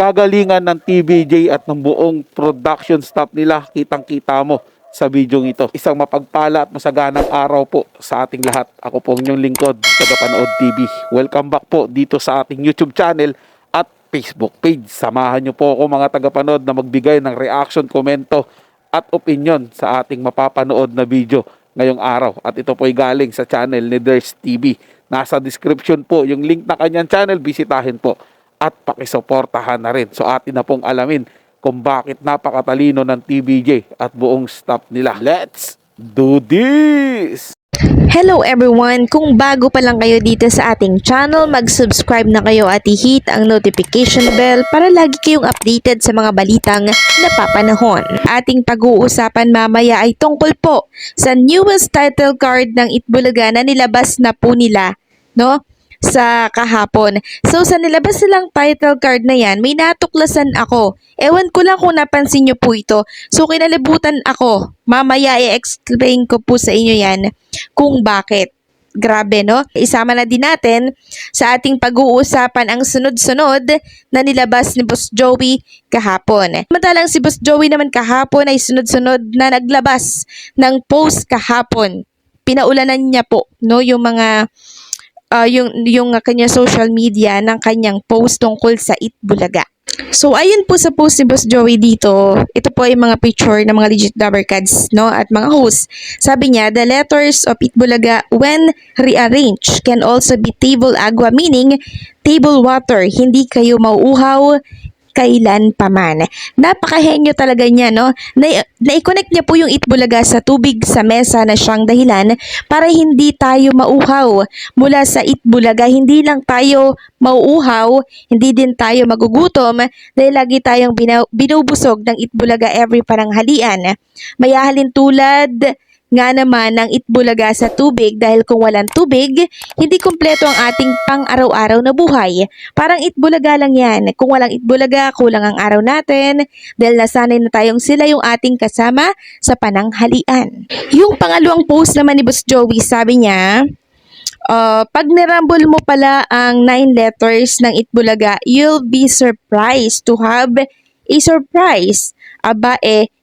kagalingan ng TVJ at ng buong production staff nila. Kitang-kita mo sa video ito. Isang mapagpala at masaganang araw po sa ating lahat. Ako po ang inyong lingkod, Tagapanood TV. Welcome back po dito sa ating YouTube channel at Facebook page. Samahan niyo po ako mga tagapanood na magbigay ng reaction, komento at opinion sa ating mapapanood na video ngayong araw. At ito po ay galing sa channel ni Ders TV. Nasa description po yung link na kanyang channel. Bisitahin po at pakisuportahan na rin. So atin na pong alamin kung bakit napakatalino ng TVJ at buong staff nila. Let's do this! Hello everyone! Kung bago pa lang kayo dito sa ating channel, mag-subscribe na kayo at i-hit ang notification bell para lagi kayong updated sa mga balitang napapanahon. Ating pag-uusapan mamaya ay tungkol po sa newest title card ng Itbulaga na nilabas na po nila, no? Sa kahapon. So sa nilabas nilang title card na yan, may natuklasan ako. Ewan ko lang kung napansin nyo po ito. So kinalibutan ako. Mamaya i-explain ko po sa inyo yan kung bakit. Grabe, no? Isama na din natin sa ating pag-uusapan ang sunod-sunod na nilabas ni Boss Joey kahapon. Samantalang si Boss Joey naman kahapon ay sunod-sunod na naglabas ng post kahapon. Pinaulanan niya po, no, yung mga yung kanya social media ng kanyang post tungkol sa Itbulaga. So ayun po sa post ni Boss Joey dito, ito po ay mga picture ng mga legit Dabber Cats, no, at mga hosts. Sabi niya, the letters of Itbulaga when rearranged can also be table agua, meaning table water, hindi kayo mauuhaw kailan pa man. Napakahenyo talaga niya, no? Na-connect niya po yung Itbulaga sa tubig sa mesa na siyang dahilan para hindi tayo mauuhaw mula sa Itbulaga. Hindi lang tayo mauuhaw, hindi din tayo magugutom dahil lagi tayong binubusog ng Itbulaga every paranghalian. Mayahalin tulad nga naman ng Itbulaga sa tubig dahil kung walang tubig, hindi kumpleto ang ating pang-araw-araw na buhay. Parang Itbulaga lang yan. Kung walang Itbulaga, kulang ang araw natin dahil nasanay na tayong sila yung ating kasama sa pananghalian. Yung pangalawang post naman ni Boss Joey, sabi niya, pag nirumble mo pala ang 9 letters ng Itbulaga, you'll be surprised to have a surprise. Aba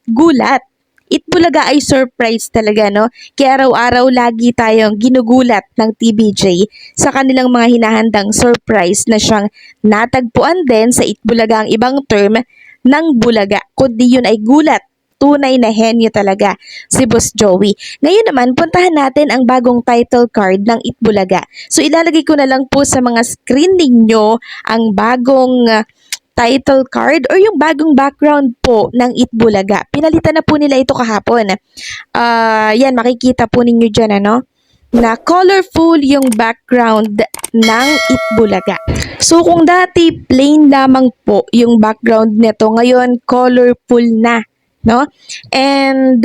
gulat. Itbulaga ay surprise talaga, no? Kaya araw-araw lagi tayong ginugulat ng TVJ sa kanilang mga hinahandang surprise na siyang natagpuan din sa Itbulaga ang ibang term ng bulaga. Kundi yun ay gulat. Tunay na henyo talaga si Boss Joey. Ngayon naman, puntahan natin ang bagong title card ng Itbulaga. So ilalagay ko na lang po sa mga screen ninyo ang bagong title card or yung bagong background po ng Itbulaga. Pinalitan na po nila ito kahapon. Yan, makikita po ninyo dyan, ano? Na colorful yung background ng Itbulaga. So, kung dati plain lamang po yung background nito, ngayon colorful na, no? And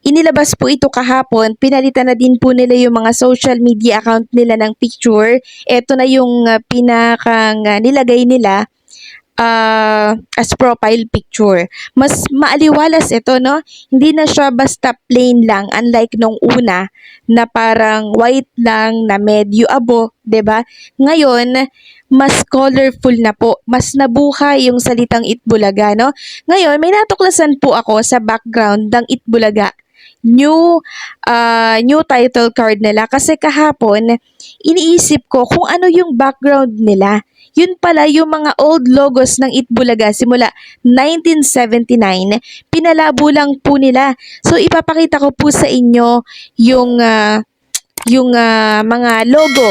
inilabas po ito kahapon, pinalitan na din po nila yung mga social media account nila ng picture. Ito na yung pinakang nilagay nila as profile picture. Mas maaliwalas ito, no? Hindi na siya basta plain lang, unlike nung una na parang white lang na medyo abo, 'di ba? Ngayon, mas colorful na po. Mas nabuhay yung salitang Itbulaga, no? Ngayon, may natuklasan po ako sa background ng Itbulaga. New title card nila kasi kahapon iniisip ko kung ano yung background nila. Yun pala yung mga old logos ng Itbulaga simula 1979, pinalabo lang po nila. So ipapakita ko po sa inyo yung mga logo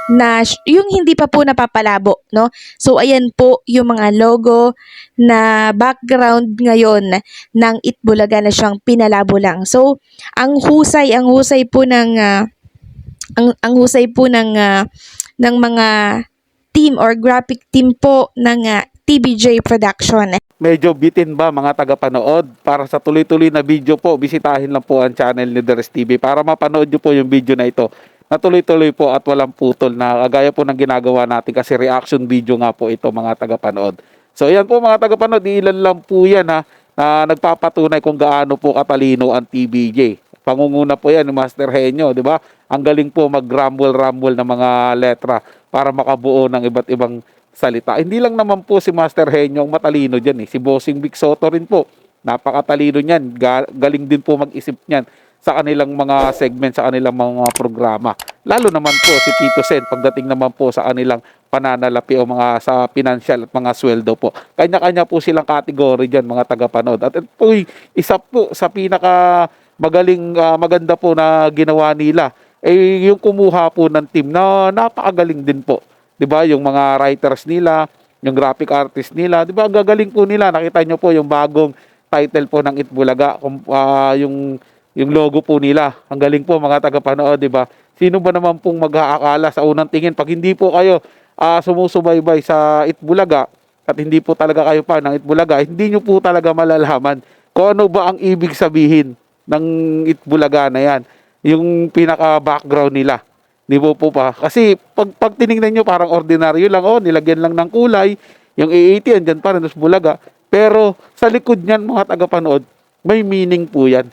na yung hindi pa po napapalabo, no? So ayan po yung mga logo na background ngayon ng Itbulaga na siyang pinalabo lang. So ang husay po ng ng mga team or graphic team po ng TVJ Production. Medyo bitin ba mga tagapanood? Para sa tuloy-tuloy na video po, bisitahin lang po ang channel ni Ders TV para mapanood nyo po yung video na ito na tuloy-tuloy po at walang putol na kagaya po ng ginagawa natin kasi reaction video nga po ito mga tagapanood. So yan po mga tagapanood, ilan lang po yan na nagpapatunay kung gaano po katalino ang TVJ. Pangunguna po yan ni Master Henyo, di ba? Ang galing po mag-rumble ng mga letra para makabuo ng iba't ibang salita. Hindi lang naman po si Master Henyo ang matalino dyan eh. Si Bossing Vic Soto rin po. Napakatalino niyan. Galing din po mag-isip niyan sa kanilang mga segment, sa kanilang mga programa. Lalo naman po si Tito Sen pagdating naman po sa kanilang pananalapi o mga sa financial at mga sweldo po. Kanya-kanya po silang category dyan mga tagapanood. At ito po isa po sa pinaka maganda po na ginawa nila eh yung kumuha po ng team na napakagaling din po. 'Di ba? Yung mga writers nila, yung graphic artist nila, 'di ba? Ang gagaling po nila. Nakita nyo po yung bagong title po ng Itbulaga, yung logo po nila. Ang galing po mga tagapanood, 'di ba? Sino ba naman pong mag-aakala sa unang tingin pag hindi po kayo sumusubaybay sa Itbulaga at hindi po talaga kayo pa ng Itbulaga, hindi nyo po talaga malalaman kung ano ba ang ibig sabihin ng Itbulaga na yan. Yung pinaka-background nila. Di po pa. Kasi pag tinignan nyo parang ordinaryo lang, nilagyan lang ng kulay, yung AAT andyan pa rin, tapos Bulaga. Pero sa likod niyan mga tagapanood, may meaning po yan.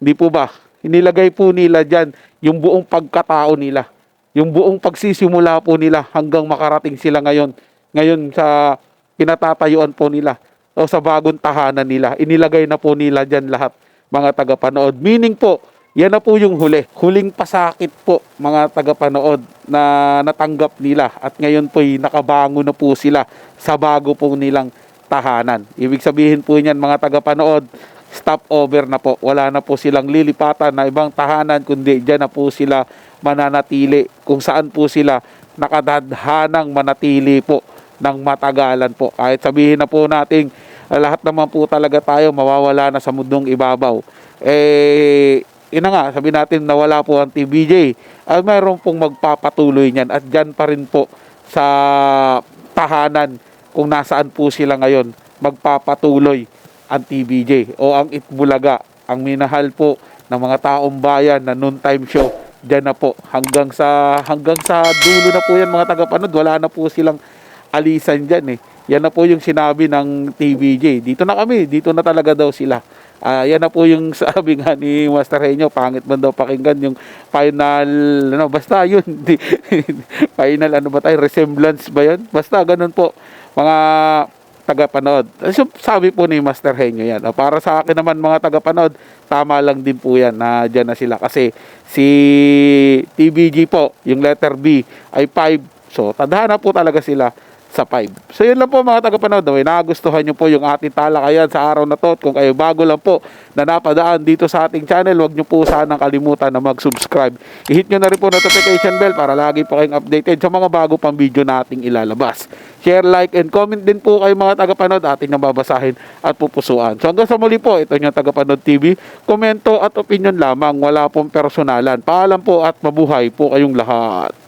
Di po ba? Inilagay po nila dyan yung buong pagkatao nila. Yung buong pagsisimula po nila hanggang makarating sila ngayon. Ngayon sa pinatatayuan po nila o sa bagong tahanan nila. Inilagay na po nila dyan lahat mga tagapanood. Meaning po, yan na po yung huling pasakit po mga tagapanood na natanggap nila at ngayon po nakabango na po sila sa bago po nilang tahanan. Ibig sabihin po niyan mga tagapanood, stop over na po. Wala na po silang lilipatan na ibang tahanan kundi dyan na po sila mananatili kung saan po sila nakadadhanang manatili po ng matagalan po. Kahit sabihin na po natin lahat naman po talaga tayo mawawala na sa mundong ibabaw. Ina nga, sabi natin na wala po ang TBJ. At mayroon pong magpapatuloy niyan. At dyan pa rin po sa tahanan kung nasaan po sila ngayon, magpapatuloy ang TBJ o ang Itbulaga. Ang minahal po ng mga taong bayan na noon time show. Dyan na po. Hanggang sa dulo na po yan mga tagapanood. Wala na po silang alisan dyan eh. Yan na po yung sinabi ng TBJ. Dito na kami. Dito na talaga daw sila. Yan na po yung sabi nga ni Master Henyo, pangit man daw pakinggan yung final, basta yun, final resemblance ba yun? Basta ganun po, mga tagapanood. So, sabi po ni Master Henyo yan. Para sa akin naman mga tagapanood, tama lang din po yan na dyan na sila. Kasi si TBG po, yung letter B ay 5. So, tadhana po talaga sila sa 5. So yun lang po mga tagapanood. Nagustuhan nyo po yung ating talakayan sa araw na to. At kung kayo bago lang po na napadaan dito sa ating channel, huwag nyo po sanang kalimutan na mag-subscribe. I-hit nyo na rin po notification bell para lagi po kayong updated sa mga bago pang video nating ilalabas. Share, like, and comment din po kayo mga tagapanood. Ating nababasahin at pupusuan. So hanggang sa muli po, ito yung Tagapanood TV. Komento at opinion lamang. Wala pong personalan. Paalam po at mabuhay po kayong lahat.